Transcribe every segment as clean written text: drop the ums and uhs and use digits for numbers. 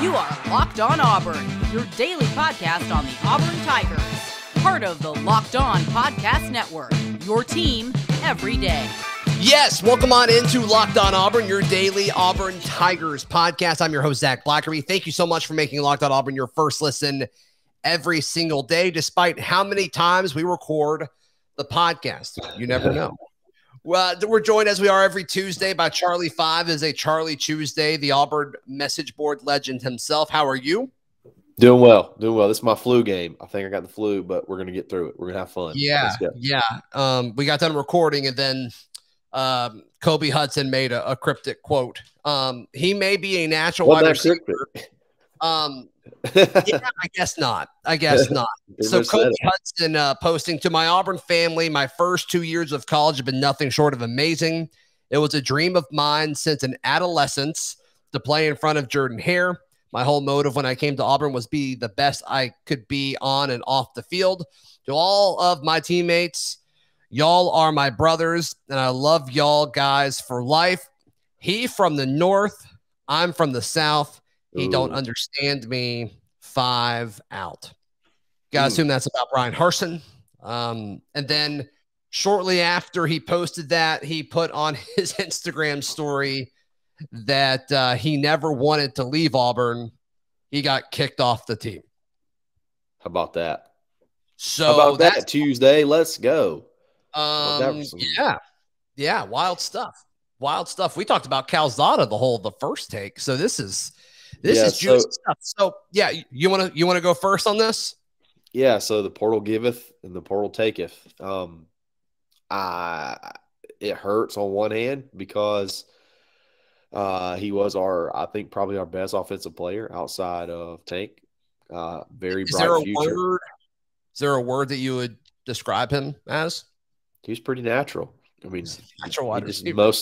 You are Locked On Auburn, your daily podcast on the Auburn Tigers. Part of the Locked On Podcast Network, your team every day. Yes, welcome on into Locked On Auburn, your daily Auburn Tigers podcast. I'm your host, Zac Blackerby. Thank you so much for making Locked On Auburn your first listen every single day, despite how many times we record the podcast. You never know. Well, we're joined as we are every Tuesday by Charlie 5 is a Charlie Tuesday, the Auburn message board legend himself. How are you? Doing well. This is my flu game. I think I got the flu, but we're going to get through it. We're going to have fun. Yeah. We got done recording, and then Kobe Hudson made a cryptic quote. He may be a natural wide receiver. Yeah, I guess not. So Kobe Hudson posting, to my Auburn family, my first 2 years of college have been nothing short of amazing. It was a dream of mine since an adolescence to play in front of Jordan Hare. My whole motive when I came to Auburn was be the best I could be on and off the field. To all of my teammates, y'all are my brothers, and I love y'all guys for life. He from the north, I'm from the south. He don't understand me. 5 out. Gotta assume that's about Bryan Harsin. And then shortly after he posted that, he put on his Instagram story that he never wanted to leave Auburn. He got kicked off the team. How about that? So how about that Tuesday? Let's go. Yeah, wild stuff. We talked about Calzada the first take. So this is juicy stuff. So yeah, you want to go first on this? Yeah. So the portal giveth and the portal taketh. It hurts on one hand because he was I think probably our best offensive player outside of Tank. Very bright future. Is there a word that you would describe him as? He's pretty natural. I mean, natural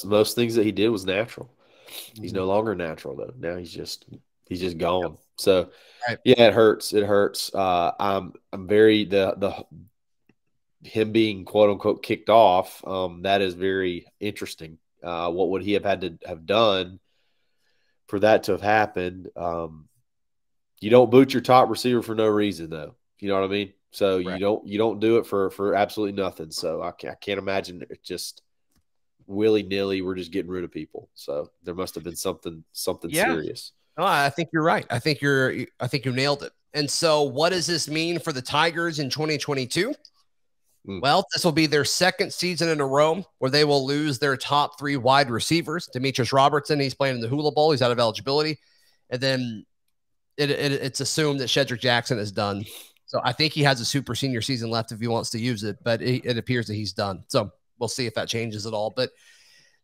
most things that he did was natural. He's no longer natural though. Now he's just gone. So yeah, it hurts. I'm very him being quote unquote kicked off. That is very interesting. What would he have had to have done for that to have happened? You don't boot your top receiver for no reason though. You know what I mean? So you don't do it for absolutely nothing. So I can't imagine it just willy-nilly we're just getting rid of people. So there must have been something serious. No, I think you're right. I think you nailed it. And so what does this mean for the Tigers in 2022? Well, this will be their second season in a row where they will lose their top 3 wide receivers. Demetrius Robertson, he's playing in the Hula Bowl. He's out of eligibility. And then it's assumed that Shedrick Jackson is done. So I think he has a super senior season left if he wants to use it, but it appears that he's done. So we'll see if that changes at all. But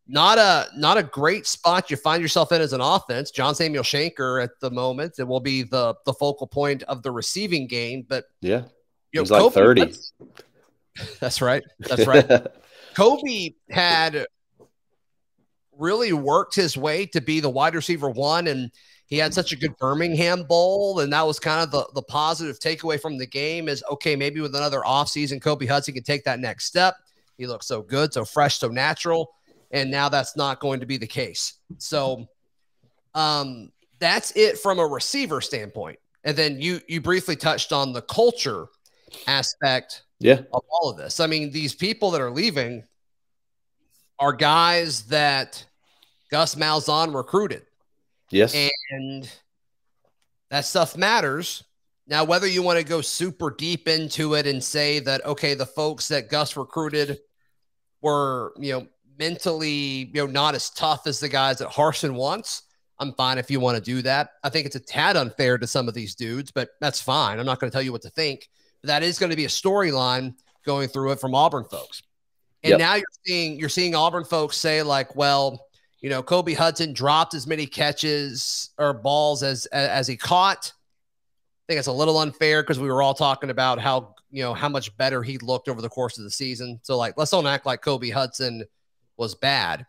not a great spot you find yourself in as an offense. John Samuel Shanker at the moment, it will be the focal point of the receiving game. But yeah, he's like 30. That's right. Kobe had really worked his way to be the wide receiver 1, and he had such a good Birmingham Bowl, and that was kind of the positive takeaway from the game is, okay, maybe with another offseason, Kobe Hudson can take that next step. He looks so good, so fresh, so natural, and now that's not going to be the case. So that's it from a receiver standpoint. And then you briefly touched on the culture aspect of all of this. I mean, these people that are leaving are guys that Gus Malzahn recruited. Yes. And that stuff matters. Now, whether you want to go super deep into it and say that, okay, the folks that Gus recruited were, mentally, not as tough as the guys that Harsin wants, I'm fine if you want to do that. I think it's a tad unfair to some of these dudes, but that's fine. I'm not going to tell you what to think. But that is going to be a storyline going through it from Auburn folks. And now you're seeing Auburn folks say like, well, Kobe Hudson dropped as many catches or balls as he caught. I think it's a little unfair because we were all talking about how much better he looked over the course of the season. So like, let's don't act like Kobe Hudson was bad.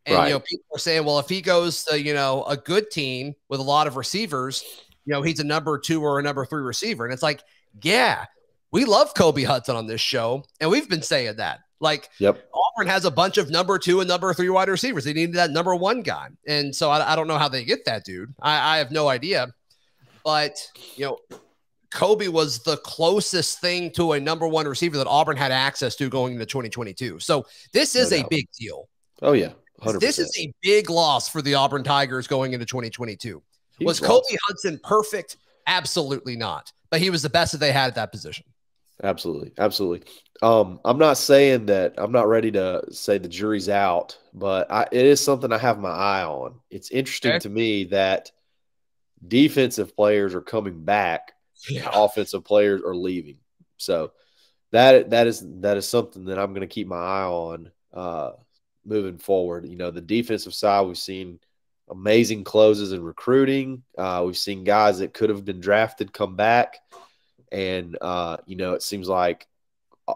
And people are saying, well, if he goes to a good team with a lot of receivers, he's a number 2 or a number 3 receiver. And it's like, yeah, we love Kobe Hudson on this show, and we've been saying that. Like, Auburn has a bunch of number 2 and number 3 wide receivers. They needed that number 1 guy. And so I don't know how they get that dude. I have no idea. but, Kobe was the closest thing to a number one receiver that Auburn had access to going into 2022. So this is a big deal. Oh, yeah. 100%. This is a big loss for the Auburn Tigers going into 2022. Was Kobe Hudson perfect? Absolutely not. But he was the best that they had at that position. Absolutely. Absolutely. I'm not saying that I'm not ready to say the jury's out, but it is something I have my eye on. It's interesting to me that defensive players are coming back. Yeah. Offensive players are leaving. So that is something that I'm going to keep my eye on moving forward. The defensive side, we've seen amazing closes in recruiting. We've seen guys that could have been drafted come back. And, it seems like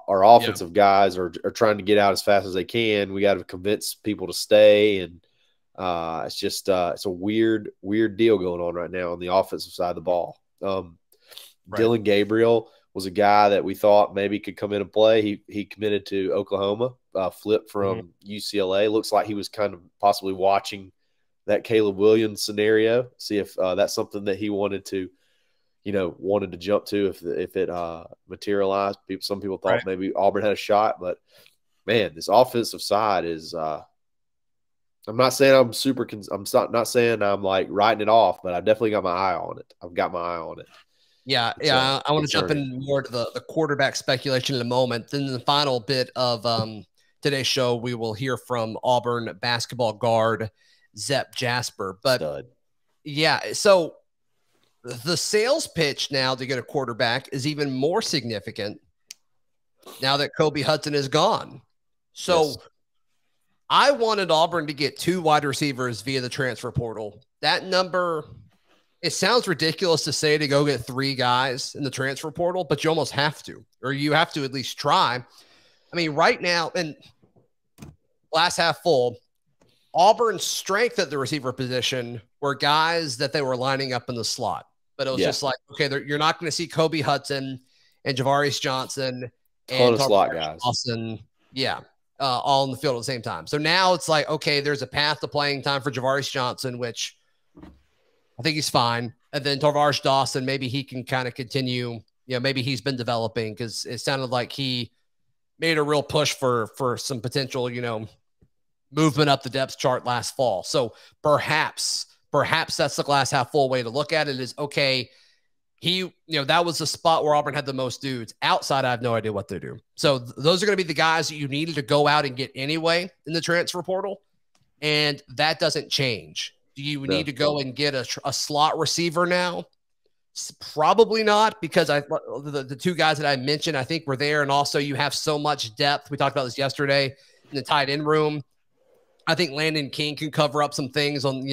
our offensive guys are trying to get out as fast as they can. We got to convince people to stay. And it's just it's a weird deal going on right now on the offensive side of the ball. Dylan Gabriel was a guy that we thought maybe could come in and play. He committed to Oklahoma, flipped from UCLA. Looks like he was kind of possibly watching that Caleb Williams scenario, see if that's something that he wanted to jump to if it materialized. Some people thought maybe Auburn had a shot, but man, this offensive side is I'm not saying I'm super I'm not saying I'm like writing it off, but I've definitely got my eye on it. I've got my eye on it. Yeah. I want to jump in more to the quarterback speculation in a moment. Then in the final bit of today's show, we will hear from Auburn basketball guard Zep Jasper. But so the sales pitch now to get a quarterback is even more significant now that Kobe Hudson is gone. So I wanted Auburn to get 2 wide receivers via the transfer portal. That number, it sounds ridiculous to say to go get 3 guys in the transfer portal, but you almost have to, or you have to at least try. I mean, right now, and glass half full, Auburn's strength at the receiver position were guys that they were lining up in the slot. But it was just like, okay, you're not going to see Kobe Hudson and Javarius Johnson and slot guys. Austin, all in the field at the same time. So now it's like, okay, there's a path to playing time for Javarius Johnson, which I think he's fine. And then Tarvaris Dawson, maybe he can kind of continue. Maybe he's been developing because it sounded like he made a real push for some potential, movement up the depth chart last fall. So perhaps that's the glass half full way to look at it is, okay, that was the spot where Auburn had the most dudes. Outside, I have no idea what they do. So those are going to be the guys that you needed to go out and get anyway in the transfer portal. And that doesn't change. Do you need to go and get a slot receiver now? Probably not, because the 2 guys that I mentioned, I think were there. And also you have so much depth. We talked about this yesterday in the tight end room. I think Landon King can cover up some things on,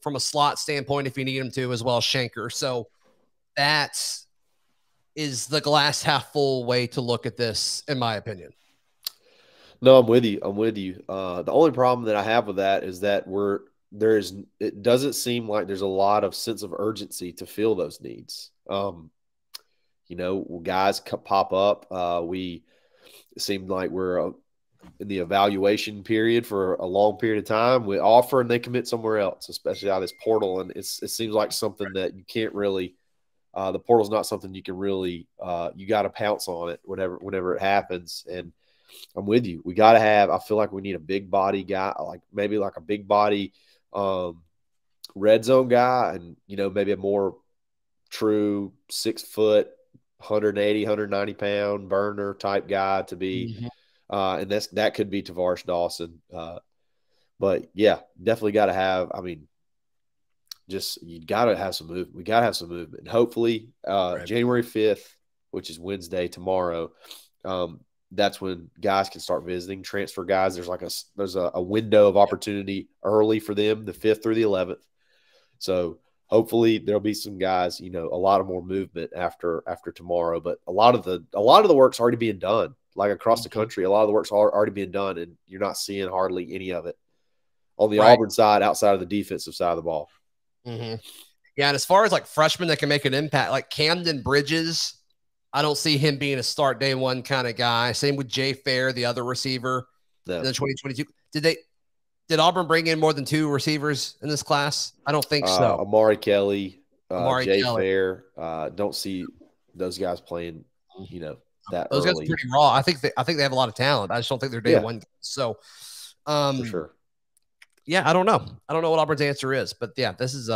from a slot standpoint if you need him to, as well as Shanker. So that is the glass half full way to look at this, in my opinion. No, I'm with you. The only problem that I have with that is that it doesn't seem like there's a lot of sense of urgency to fill those needs. Guys pop up. It seemed like we're in the evaluation period for a long period of time. We offer and they commit somewhere else, especially out of this portal. And it seems like something that you can't really the portal's not something you can really you got to pounce on it whenever it happens. And I'm with you. We got to I feel like we need a big body guy, maybe a big body red zone guy, and maybe a more true 6 foot, 180, 190 pound burner type guy to be. And that could be Tarvaris Dawson. But yeah, definitely got to have, you got to have some movement. We got to have some movement. And hopefully January 5th, which is Wednesday tomorrow, that's when guys can start visiting, transfer guys. There's a window of opportunity early for them, the 5th through the 11th. So hopefully there'll be some guys, a lot of more movement after tomorrow. But a lot of the work's already being done. Like across the country, a lot of the work's already being done, and you're not seeing hardly any of it on the Auburn side, outside of the defensive side of the ball. Yeah, and as far as freshmen that can make an impact, like Camden Bridges, I don't see him being a start day one kind of guy. Same with Jay Fair, the other receiver in the 2022. Did Auburn bring in more than 2 receivers in this class? I don't think so. Amari Kelly, Jay Fair. Don't see those guys playing, that those early. Guys are pretty raw. I think they have a lot of talent. I just don't think they're day one. So, for sure. Yeah, I don't know. I don't know what Auburn's answer is, but yeah, this is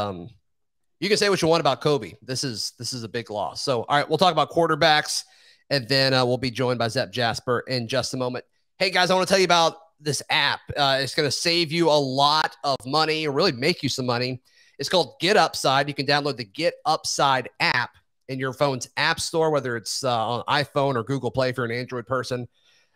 you can say what you want about Kobe. This is a big loss. So, all right, we'll talk about quarterbacks, and then we'll be joined by Zep Jasper in just a moment. Hey guys, I want to tell you about this app. It's going to save you a lot of money, or really make you some money. It's called Get Upside. You can download the Get Upside app in your phone's app store, whether it's on iPhone or Google Play if you're an Android person.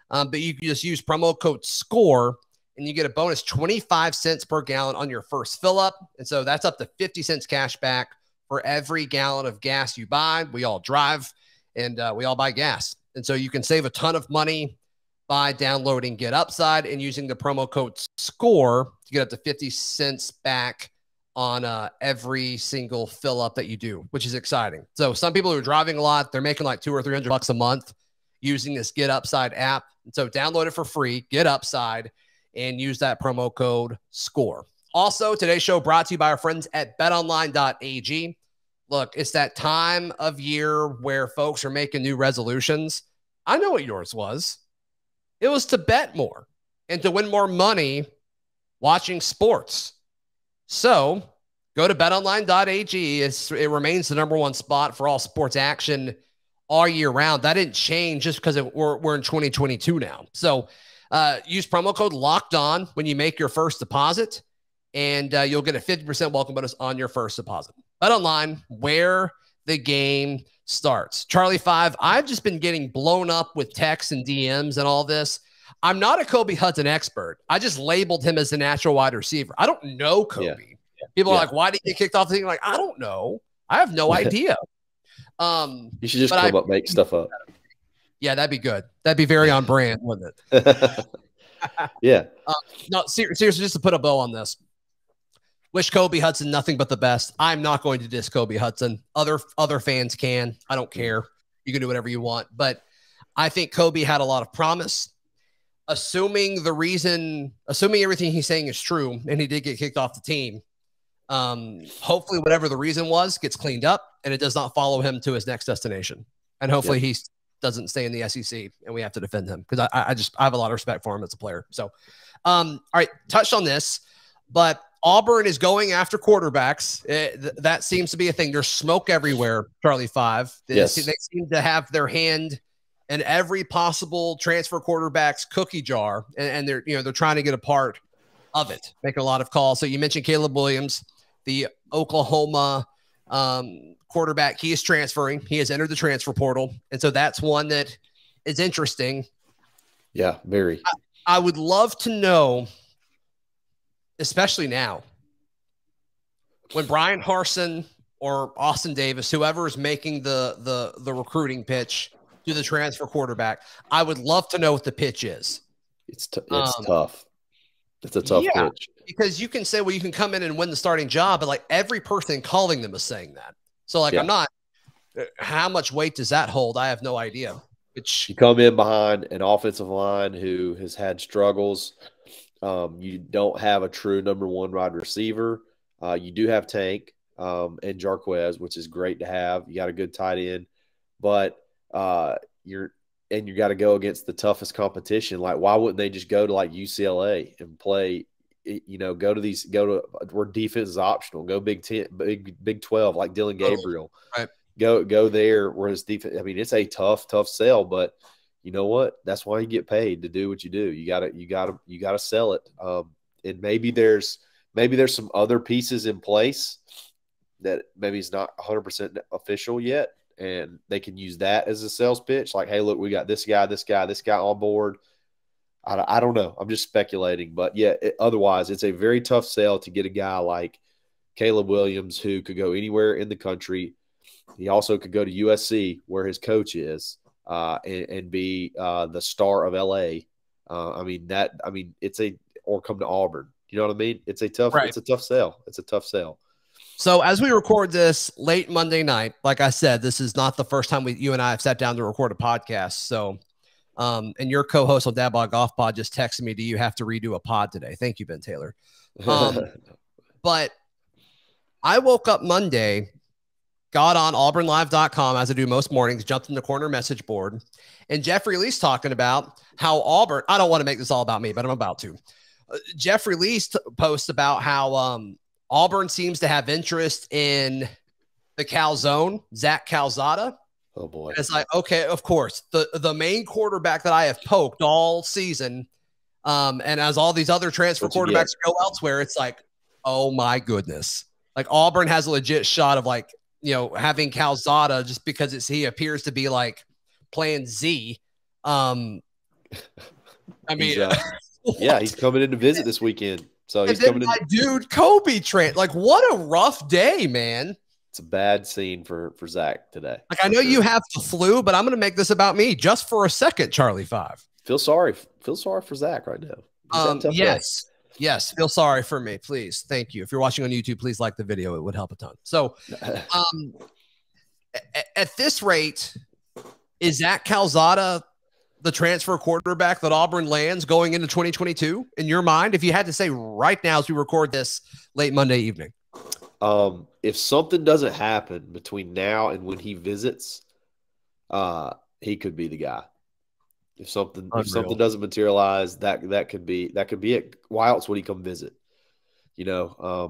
But you can just use promo code SCORE, and you get a bonus 25 cents per gallon on your first fill up. And so that's up to 50 cents cash back for every gallon of gas you buy. We all drive, and we all buy gas. And so you can save a ton of money by downloading Get Upside and using the promo code SCORE to get up to 50 cents back on every single fill up that you do, which is exciting. So some people who are driving a lot, they're making like $200 or $300 a month using this Get Upside app. And so download it for free, Get Upside, and use that promo code SCORE. Also, today's show brought to you by our friends at betonline.ag. Look, it's that time of year where folks are making new resolutions. I know what yours was. It was to bet more and to win more money watching sports. So go to betonline.ag. It remains the number one spot for all sports action all year round. That didn't change just because we're in 2022 now. So use promo code Locked On when you make your first deposit, and you'll get a 50% welcome bonus on your first deposit. BetOnline, where the game starts. Charlie 5, I've just been getting blown up with texts and DMs and all this. I'm not a Kobe Hudson expert. I just labeled him as the natural wide receiver. I don't know Kobe. Yeah. People are like, why did he get kicked off the team? Like, I don't know. I have no idea. You should just come up, make stuff up. Yeah, that'd be good. That'd be very on brand, wouldn't it? Yeah. No, seriously, just to put a bow on this. Wish Kobe Hudson nothing but the best. I'm not going to diss Kobe Hudson. Other fans can. I don't care. You can do whatever you want. But I think Kobe had a lot of promise. Assuming everything he's saying is true, and he did get kicked off the team, hopefully whatever the reason was gets cleaned up, and it does not follow him to his next destination. And hopefully he doesn't stay in the SEC, and we have to defend him, because I have a lot of respect for him as a player. So, all right, touched on this, but Auburn is going after quarterbacks. That seems to be a thing. There's smoke everywhere, Charlie 5. They seem to have their hand in every possible transfer quarterback's cookie jar, and they're trying to get a part of it, making a lot of calls. So you mentioned Caleb Williams, the Oklahoma quarterback. He is transferring. He has entered the transfer portal, and so that's one that is interesting. Yeah, very. I would love to know, especially now, when Bryan Harsin or Austin Davis, whoever is making the recruiting pitch to the transfer quarterback, I would love to know what the pitch is. It's tough. It's a tough pitch. Because you can say, well, you can come in and win the starting job, but like every person calling them is saying that. So like, I'm not, how much weight does that hold? I have no idea. You come in behind an offensive line who has had struggles. You don't have a true number one wide receiver. You do have Tank and Jarquez, which is great to have. You got a good tight end, but you got to go against the toughest competition. Like, why wouldn't they just go to like UCLA and play? Go to where defense is optional. Go Big 10, Big 12, like Dylan Gabriel. Right. Go there where his defense. I mean, it's a tough sell, but you know what? That's why you get paid to do what you do. You gotta sell it. And maybe there's some other pieces in place that maybe is not 100% official yet, and they can use that as a sales pitch. Like, hey, look, we got this guy on board. I don't know. I'm just speculating, but yeah. Otherwise, it's a very tough sell to get a guy like Caleb Williams, who could go anywhere in the country. He also could go to USC, where his coach is, and be the star of LA. Or come to Auburn. You know what I mean? It's a tough sell. It's a tough sell. So as we record this late Monday night, like I said, this is not the first time you and I have sat down to record a podcast. So, and your co-host on Dad Bod Golf Pod just texted me, do you have to redo a pod today? Thank you, Ben Taylor. But I woke up Monday got on auburnlive.com, as I do most mornings, jumped in the corner message board, and Jeffrey Lee's talking about how Auburn, I don't want to make this all about me, but I'm about to. Jeffrey Lee's posts about how Auburn seems to have interest in the Calzone, Zach Calzada. Oh, boy. And it's like, okay, of course, the main quarterback that I have poked all season, and as all these other transfer quarterbacks go elsewhere, it's like, oh, my goodness. Like, Auburn has a legit shot of, like, having Calzada just because he appears to be, like, playing Z. I mean, he's coming in to visit this weekend. So he's coming in. Dude, Kobe Trent, like, what a rough day, man. It's a bad scene for Zach today. Like, I know you have the flu, but I'm going to make this about me just for a second, Charlie 5. Feel sorry for Zach right now. Yes. Yes. Feel sorry for me, please. Thank you. If you're watching on YouTube, please like the video. It would help a ton. So at this rate, is Zach Calzada the transfer quarterback that Auburn lands going into 2022 in your mind? If you had to say right now as we record this late Monday evening. If something doesn't happen between now and when he visits, he could be the guy. If something doesn't materialize, that could be it. Why else would he come visit? That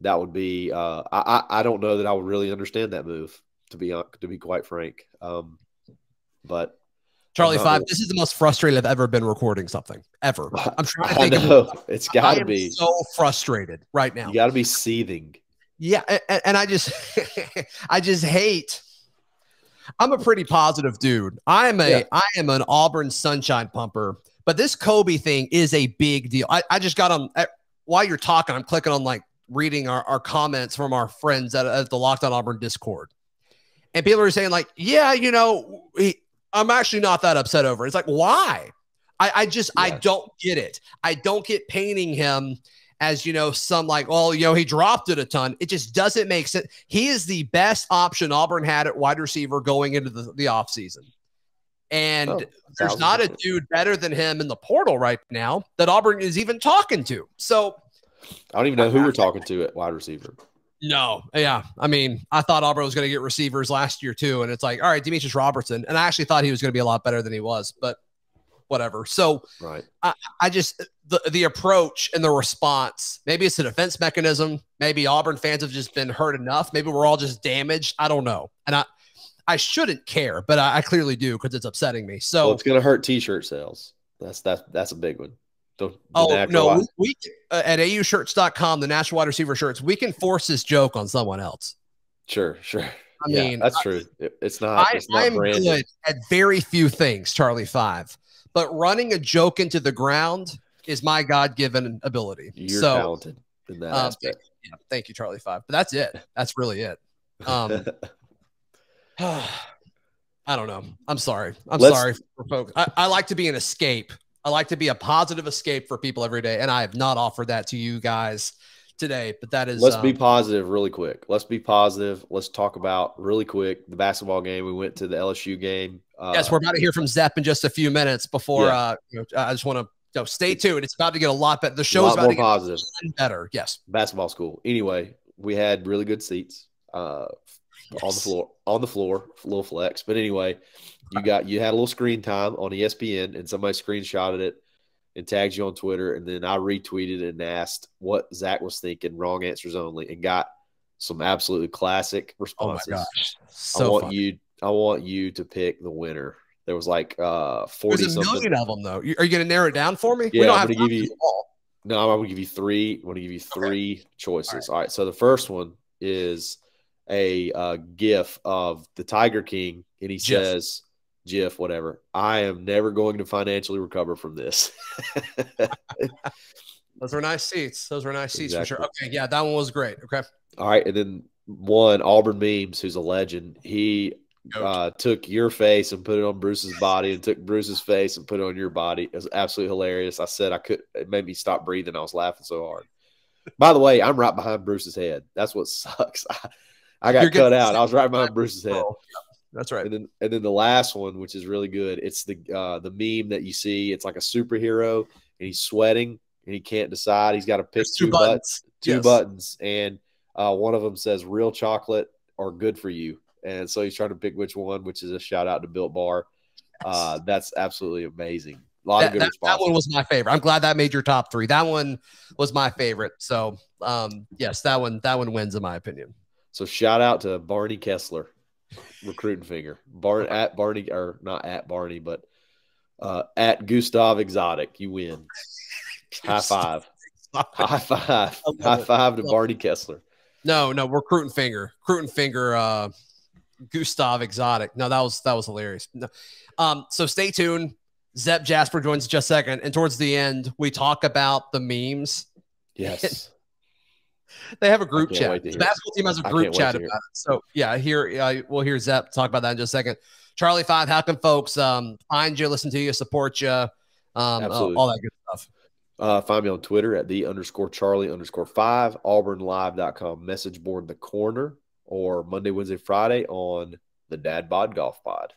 would be. I don't know that I would really understand that move, to be quite frank. But Charlie 5, this is the most frustrated I've ever been recording something ever. I'm trying to think. It's got to be so frustrated right now. You got to be seething. Yeah, and I just hate. I'm a pretty positive dude. I am an Auburn sunshine pumper, but this Kobe thing is a big deal. I just got on while you're talking. I'm clicking on like reading our comments from our friends at the Locked On Auburn Discord, and people are saying like, yeah, I'm actually not that upset over it. It's like, why? I don't get it. I don't get painting him as, some like, well, he dropped it a ton. It just doesn't make sense. He is the best option Auburn had at wide receiver going into the offseason. And there's not a dude better than him in the portal right now that Auburn is even talking to. So I don't even know who we're talking to at wide receiver. No. Yeah. I mean, I thought Auburn was going to get receivers last year too. And it's like, all right, Demetrius Robertson. And I actually thought he was going to be a lot better than he was, but whatever. So right. I just, the approach and the response, maybe it's a defense mechanism. Maybe Auburn fans have just been hurt enough. Maybe we're all just damaged. I don't know. And I shouldn't care, but I clearly do because it's upsetting me. So it's going to hurt t-shirt sales. That's a big one. No, we at aushirts.com, the national wide receiver shirts, we can force this joke on someone else. Sure. I mean, that's true. It's not I'm branded. Good at very few things, Charlie 5, but running a joke into the ground is my God-given ability. You're talented in that aspect. Yeah, thank you, Charlie 5. But that's it. That's really it. I don't know. I'm sorry. Sorry for folks. I like to be an escape. I like to be a positive escape for people every day, and I have not offered that to you guys today, but that is – Let's be positive really quick. Let's be positive. Let's talk about really quick the basketball game. We went to the LSU game. Yes, we're about to hear from Zep in just a few minutes before I just want to stay tuned. It's about to get a lot better. The show's about to get positive. Better. Yes. Basketball school. Anyway, we had really good seats on the floor, a little flex. But anyway – You had a little screen time on ESPN, and somebody screenshotted it and tagged you on Twitter, and then I retweeted it and asked what Zach was thinking, wrong answers only, and got some absolutely classic responses. Oh my gosh, so I want you to pick the winner. There was like 40. There's a million of them though. Are you going to narrow it down for me? Yeah, I'm going to give you. No, I'm going to give you three. I'm going to give you three choices. All right. So the first one is a GIF of the Tiger King, and he says. GIF, whatever. I am never going to financially recover from this. Those were nice seats. Exactly. For sure. Okay, yeah, that one was great. Okay. All right, and then one, Auburn Memes, who's a legend. He took your face and put it on Bruce's body, and took Bruce's face and put it on your body. It was absolutely hilarious. I said it made me stop breathing. I was laughing so hard. By the way, I'm right behind Bruce's head. That's what sucks. I got cut out. I was right behind Bruce's head. That's right. And then the last one, which is really good, it's the meme that you see. It's like a superhero, and he's sweating, and he can't decide. He's got to pick two buttons, and one of them says real chocolate, are good for you. And so he's trying to pick which one, which is a shout out to Built Bar. That's absolutely amazing. A lot of good responses. That one was my favorite. I'm glad that made your top 3. That one was my favorite. So, yes, that one wins in my opinion. So shout out to Barney Kessler, recruiting finger. At Barney, or not at Barney, but at Gustav Exotic. You win. High five. High five. High five to Barney Kessler. No, recruiting finger. Gustav Exotic. No, that was hilarious. No. So stay tuned. Zep Jasper joins just a second. And towards the end, we talk about the memes. Yes. They have a group chat. The basketball team has a group chat about it. So, yeah, we'll hear Zep talk about that in just a second. Charlie 5, how can folks find you, listen to you, support you, all that good stuff? Find me on Twitter at _Charlie_5, auburnlive.com, message board The Corner, or Monday, Wednesday, Friday on the Dad Bod Golf Pod.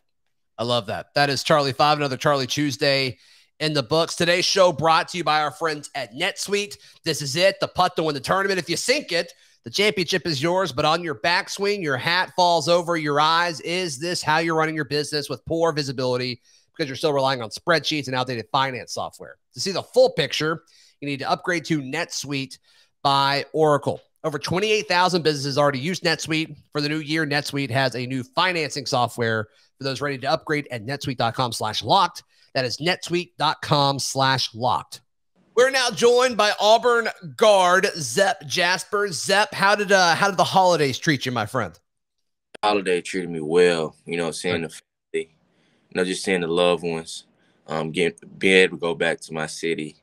I love that. That is Charlie 5, another Charlie Tuesday in the books. Today's show brought to you by our friends at NetSuite. This is it, the putt to win the tournament. If you sink it, the championship is yours, but on your backswing, your hat falls over your eyes. Is this how you're running your business with poor visibility because you're still relying on spreadsheets and outdated finance software? To see the full picture, you need to upgrade to NetSuite by Oracle. Over 28,000 businesses already use NetSuite. For the new year, NetSuite has a new financing software for those ready to upgrade at netsuite.com/locked. That is netsuite.com/locked. We're now joined by Auburn guard Zep Jasper. Zep, how did the holidays treat you, my friend? The holiday treated me well. Seeing the family, just seeing the loved ones. Being able to go back to my city,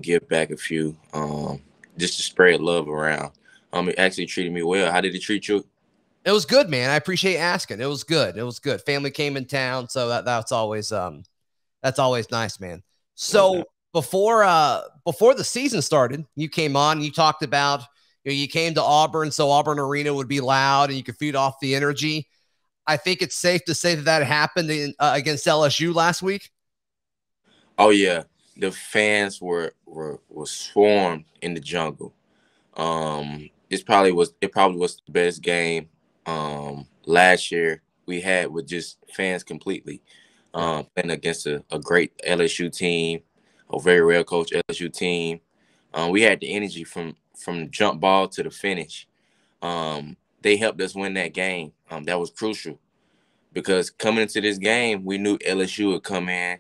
give back a few, just to spread love around. It actually treated me well. How did it treat you? It was good, man. I appreciate asking. It was good. Family came in town, so that's always nice, man. So before the season started, you came on. You talked about you came to Auburn, so Auburn Arena would be loud and you could feed off the energy. I think it's safe to say that happened against LSU last week. Oh yeah, the fans were swarmed in the jungle. It probably was the best game last year we had with just fans completely playing against a great LSU team, a very well coached LSU team. We had the energy from the jump ball to the finish. They helped us win that game. That was crucial because coming into this game, we knew LSU would come in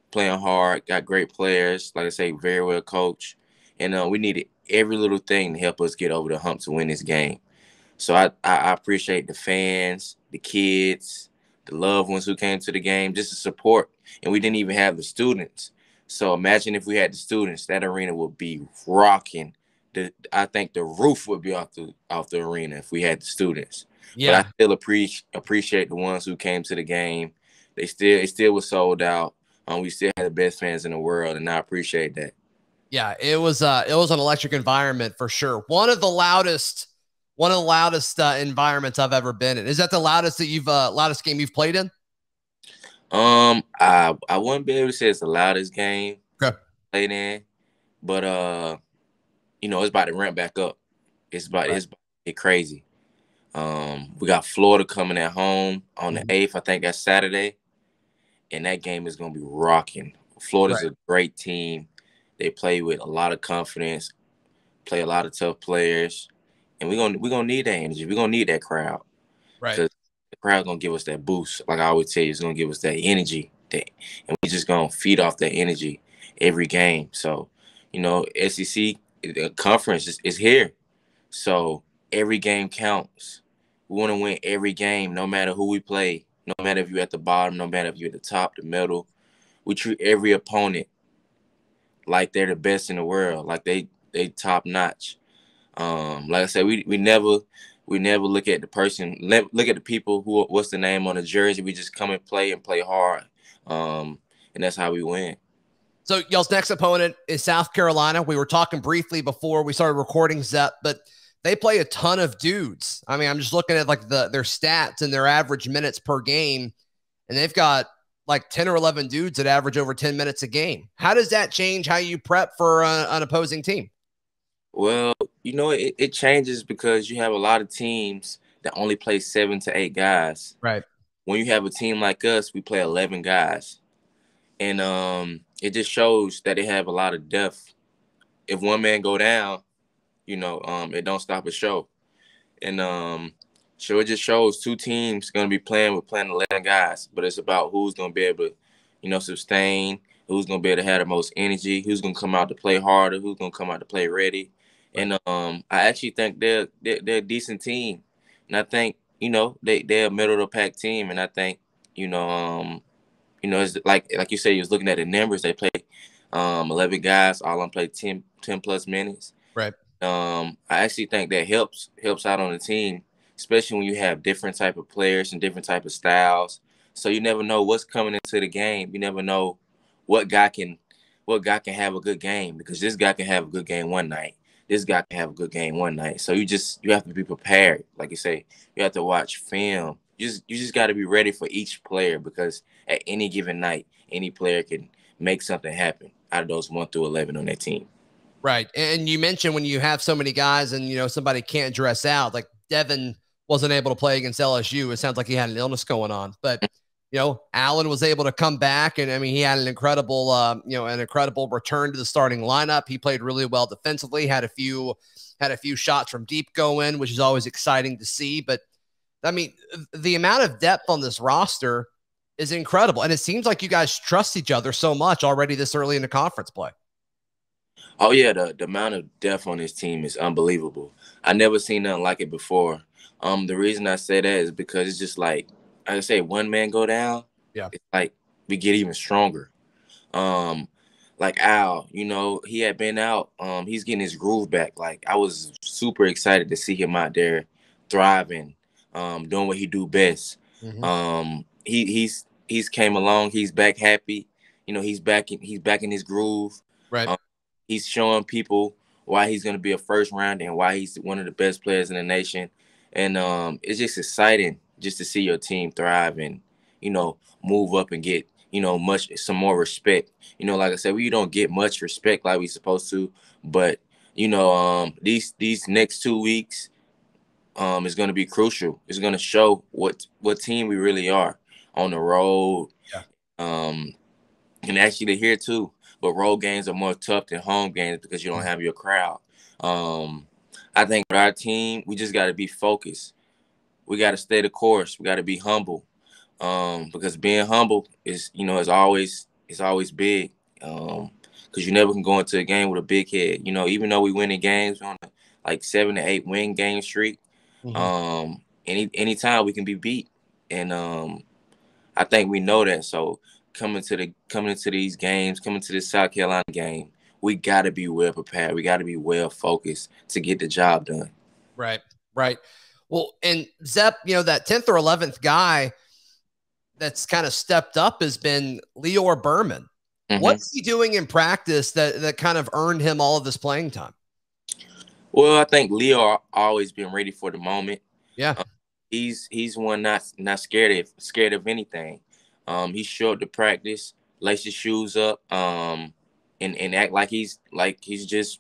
playing hard, got great players, like I say, very well coached. And we needed every little thing to help us get over the hump to win this game. So I appreciate the fans, the kids, the loved ones who came to the game, just to support. And we didn't even have the students. So imagine if we had the students, that arena would be rocking. I think the roof would be off the arena if we had the students. Yeah. But I still appreciate the ones who came to the game. It still was sold out. We still had the best fans in the world, and I appreciate that. Yeah, it was an electric environment for sure. One of the loudest environments I've ever been in. Is that the loudest game you've played in? I wouldn't be able to say it's the loudest game played in, but it's about to ramp back up. It's about to get crazy. We got Florida coming at home on the 8th. I think that's Saturday, and that game is gonna be rocking. Florida's a great team. They play with a lot of confidence, play a lot of tough players, and we're gonna need that energy. We're gonna need that crowd, right? Because the crowd's gonna give us that boost. Like I always tell you, it's gonna give us that energy, and we're just gonna feed off that energy every game. So, SEC the conference is here, so every game counts. We want to win every game, no matter who we play, no matter if you're at the bottom, no matter if you're at the top, the middle. We treat every opponent like they're the best in the world, like they top notch. Like I said, we never look at the person, look at the people what's the name on the jersey. We just come and play hard, and that's how we win. So y'all's next opponent is South Carolina. We were talking briefly before we started recording, Zep, but they play a ton of dudes. I mean, I'm just looking at their stats and their average minutes per game, and they've got 10 or 11 dudes that average over 10 minutes a game. How does that change how you prep for an opposing team? Well, it changes because you have a lot of teams that only play 7 to 8 guys. Right. When you have a team like us, we play 11 guys. And it just shows that they have a lot of depth. If one man go down, it don't stop a show. And so it just shows two teams going to be playing 11 guys, but it's about who's going to be able to, sustain, who's going to be able to have the most energy, who's going to come out to play harder, who's going to come out to play ready. And I actually think they're a decent team. And I think, they're a middle of the pack team. And I think, it's like you said, you was looking at the numbers. They play 11 guys, all of them play 10 plus minutes. Right. I actually think that helps out on the team, especially when you have different type of players and different type of styles. So you never know what's coming into the game. You never know what guy can have a good game, because this guy can have a good game one night. This guy can have a good game one night. So you have to be prepared. Like you say, you have to watch film. You just got to be ready for each player, because at any given night, any player can make something happen out of those 1 through 11 on that team. Right. And you mentioned when you have so many guys and, somebody can't dress out, like Devin wasn't able to play against LSU. It sounds like he had an illness going on, but Allen was able to come back, and he had an incredible, return to the starting lineup. He played really well defensively, had a few shots from deep go in, which is always exciting to see. But the amount of depth on this roster is incredible. And it seems like you guys trust each other so much already this early in the conference play. Oh yeah. The amount of depth on this team is unbelievable. I never seen nothing like it before. The reason I say that is because it's just like I say, one man go down. Yeah. It's like we get even stronger. Like Al, he had been out. He's getting his groove back. Like, I was super excited to see him out there thriving, doing what he do best. Mm-hmm. He's came along. He's back happy. He's back in his groove. Right. He's showing people why he's going to be a first round and why he's one of the best players in the nation. And it's just exciting just to see your team thrive and, move up and get, some more respect. Like I said, we don't get much respect like we supposed to, but, these next 2 weeks is going to be crucial. It's going to show what team we really are on the road. Yeah. And actually they're here too, but road games are more tough than home games because you don't have your crowd. I think with our team, we just got to be focused. We got to stay the course. We got to be humble, because being humble is, is always big. Because you never can go into a game with a big head. Even though we winning games, we're on a 7 to 8 win game streak. Mm-hmm. Anytime we can be beat, and I think we know that. So coming into these games, coming to this South Carolina game, we got to be well prepared. We got to be well focused to get the job done. Right. Well, and Zep, that 10th or 11th guy that's kind of stepped up has been Lior Berman. Mm-hmm. What's he doing in practice that kind of earned him all of this playing time? Well, I think Lior always been ready for the moment. Yeah. He's one not scared of anything. He showed up to practice, lace his shoes up, and act like he's just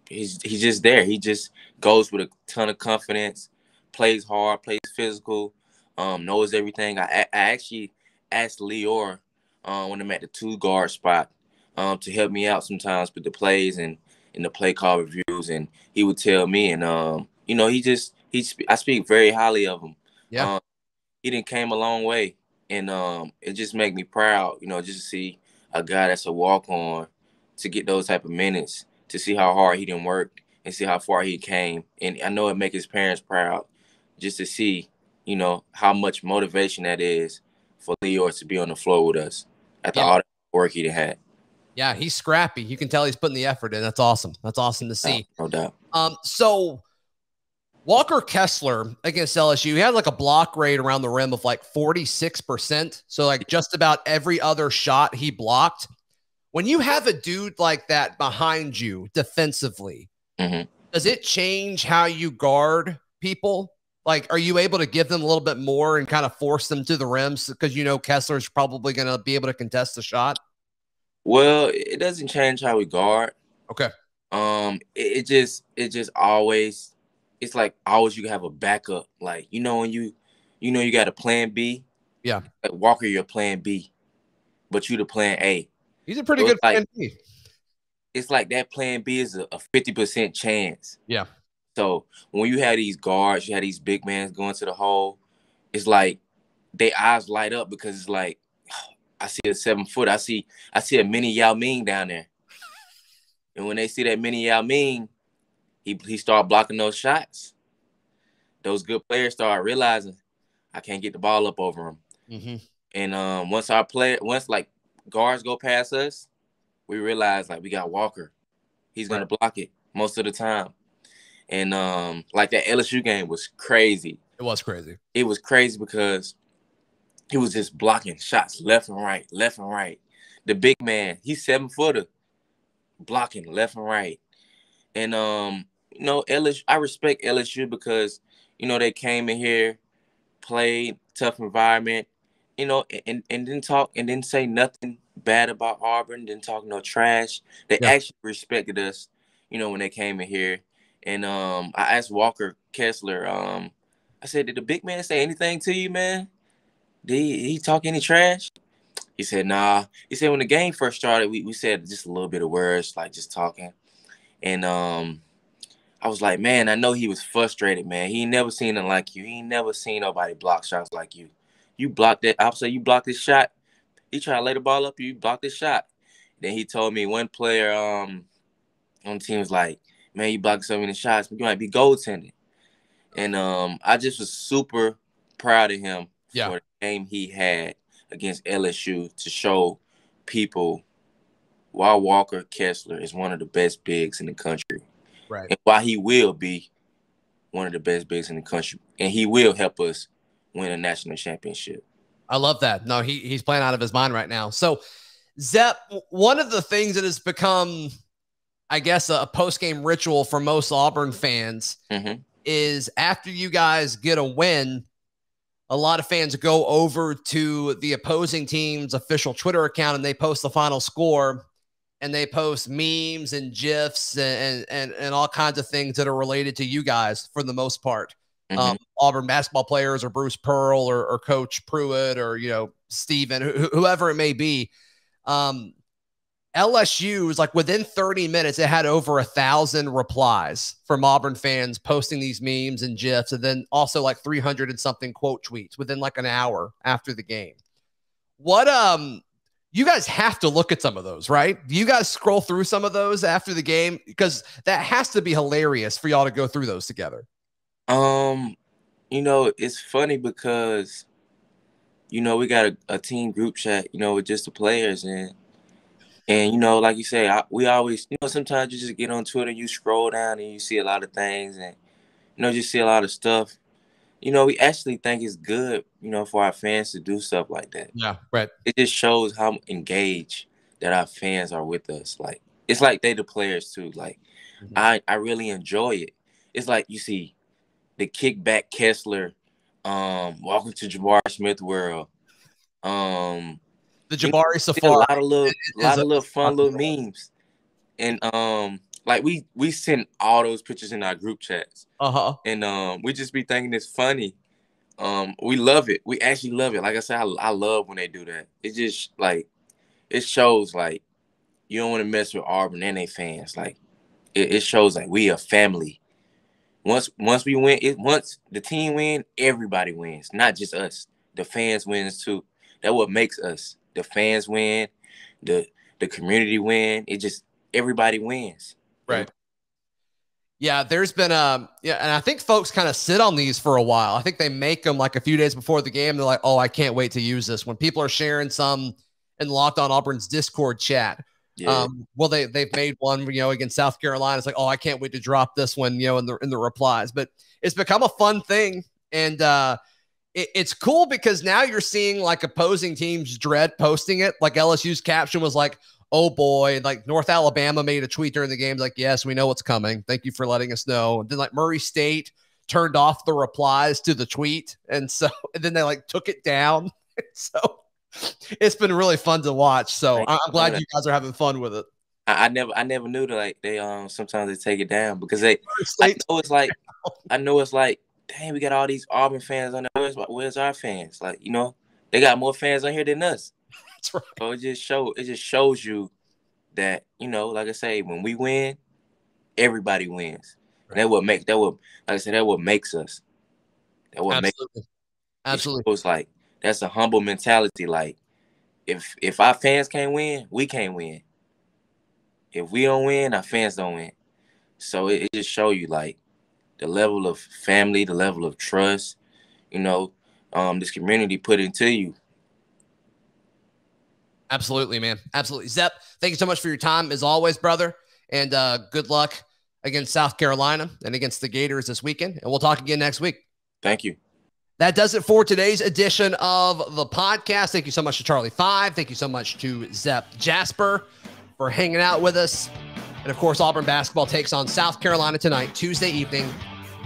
there. He just goes with a ton of confidence, plays hard, plays physical, knows everything. I actually asked Lior when I'm at the 2 guard spot to help me out sometimes with the plays and in the play call reviews, and he would tell me, and I speak very highly of him. Yeah, he done came a long way, and it just make me proud, just to see a guy that's a walk on to get those type of minutes, to see how hard he done worked and see how far he came, and I know it make his parents proud just to see, how much motivation that is for Lior to be on the floor with us after all the work he had. Yeah, he's scrappy. You can tell he's putting the effort in. That's awesome. That's awesome to see. No doubt. So Walker Kessler against LSU, he had a block rate around the rim of 46%. So just about every other shot he blocked. When you have a dude like that behind you defensively, mm-hmm. does it change how you guard people? Are you able to give them a little bit more and kind of force them to the rims because Kessler's probably going to be able to contest the shot? Well, it doesn't change how we guard. Okay. It just always it's like always you can have a backup. Like, when you got a plan B. Yeah. Like Walker, your plan B, but you the plan A. He's a pretty good plan B. It's like that plan B is a 50% chance. Yeah. So when you have these guards, you have these big men going to the hole, it's like their eyes light up because it's like, I see a 7 foot. I see a mini Yao Ming down there. And when they see that mini Yao Ming, he start blocking those shots. Those good players start realizing I can't get the ball up over him. Mm-hmm. And once like guards go past us, we realize like we got Walker. He's gonna block it most of the time. And like that LSU game was crazy. It was crazy. It was crazy because he was just blocking shots left and right, left and right. The big man, he's 7-footer, blocking left and right. And LSU, I respect LSU because they came in here, played tough environment, and didn't talk and didn't say nothing bad about Auburn, didn't talk no trash. They actually respected us, when they came in here. And I asked Walker Kessler, I said, did the big man say anything to you, man? Did he talk any trash? He said, nah. He said when the game first started, we said just a little bit of words, like just talking. And I was like, man, I know he was frustrated, man. He ain't never seen it like you. He ain't never seen nobody block shots like you. You blocked that. I say you blocked this shot. He tried to lay the ball up. You blocked this shot. Then he told me one player on the team was like, man, you blocked so many shots. You might be goaltending. And I just was super proud of him for the game he had against LSU to show people why Walker Kessler is one of the best bigs in the country. Right. And why he will be one of the best bigs in the country. And he will help us win a national championship. I love that. No, he's playing out of his mind right now. So, Zep, one of the things that has become, I guess, a post-game ritual for most Auburn fans is after you guys get a win, a lot of fans go over to the opposing team's official Twitter account and they post the final score, and they post memes and GIFs and all kinds of things that are related to you guys for the most part. Auburn basketball players or Bruce Pearl or Coach Pruitt or, Steven, whoever it may be. LSU was like within 30 minutes, it had over 1,000 replies from Auburn fans posting these memes and GIFs, and then also like 300 and something quote tweets within like an hour after the game. What, you guys have to look at some of those, right? Do you guys scroll through some of those after the game? Because that has to be hilarious for y'all to go through those together. It's funny because, we got a team group chat, with just the players and like you say, we always, sometimes you just get on Twitter, you scroll down and you see a lot of things and, just see a lot of stuff. We actually think it's good, for our fans to do stuff like that. Yeah, right. It just shows how engaged that our fans are with us. Like, it's like they the players too. Like, I really enjoy it. It's like you see the kickback Kessler, welcome to Jabari Smith world. The Jabari Safari. A lot of little fun little memes. And like we send all those pictures in our group chats. And we just be thinking it's funny. We love it. We actually love it. Like I said, I love when they do that. It just like it shows like you don't want to mess with Auburn and they fans. Like it shows like we a family. Once we win, once the team win, everybody wins, not just us. The fans wins too. That's what makes us. The fans win, the community win. It just everybody wins. Right. Yeah, there's been and I think folks kind of sit on these for a while. I think they make them like a few days before the game. They're like, oh, I can't wait to use this. When people are sharing some in Locked On Auburn's Discord chat. Yeah. Well, they've made one, against South Carolina. It's like, oh, I can't wait to drop this one, in the replies. But it's become a fun thing. And it's cool because now you're seeing like opposing teams dread posting it. Like LSU's caption was like, oh boy, like North Alabama made a tweet during the game. Like, yes, we know what's coming. Thank you for letting us know. And then like Murray State turned off the replies to the tweet. And then they like took it down. So it's been really fun to watch. So I'm glad you guys are having fun with it. I never knew that like they sometimes they take it down because I know it's like dang, we got all these Auburn fans on there. Where's our fans? Like, you know, they got more fans on here than us. That's right. So it just shows you that, you know, like I say, when we win, everybody wins. Right. And that what makes us. Absolutely. It's like that's a humble mentality. Like if our fans can't win, we can't win. If we don't win, our fans don't win. So it just show you like the level of family, the level of trust, you know, this community put into you. Absolutely, man. Absolutely. Zep, thank you so much for your time as always, brother. And good luck against South Carolina and against the Gators this weekend. And we'll talk again next week. Thank you. That does it for today's edition of the podcast. Thank you so much to Charlie 5. Thank you so much to Zep Jasper for hanging out with us. And of course, Auburn basketball takes on South Carolina tonight, Tuesday evening.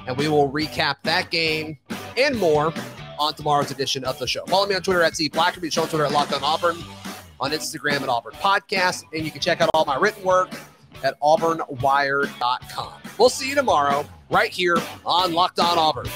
And we will recap that game and more on tomorrow's edition of the show. Follow me on Twitter at Zac Blackerby, the show on Twitter at Locked On Auburn, on Instagram at Auburn Podcast. And you can check out all my written work at auburnwire.com. We'll see you tomorrow right here on Locked On Auburn.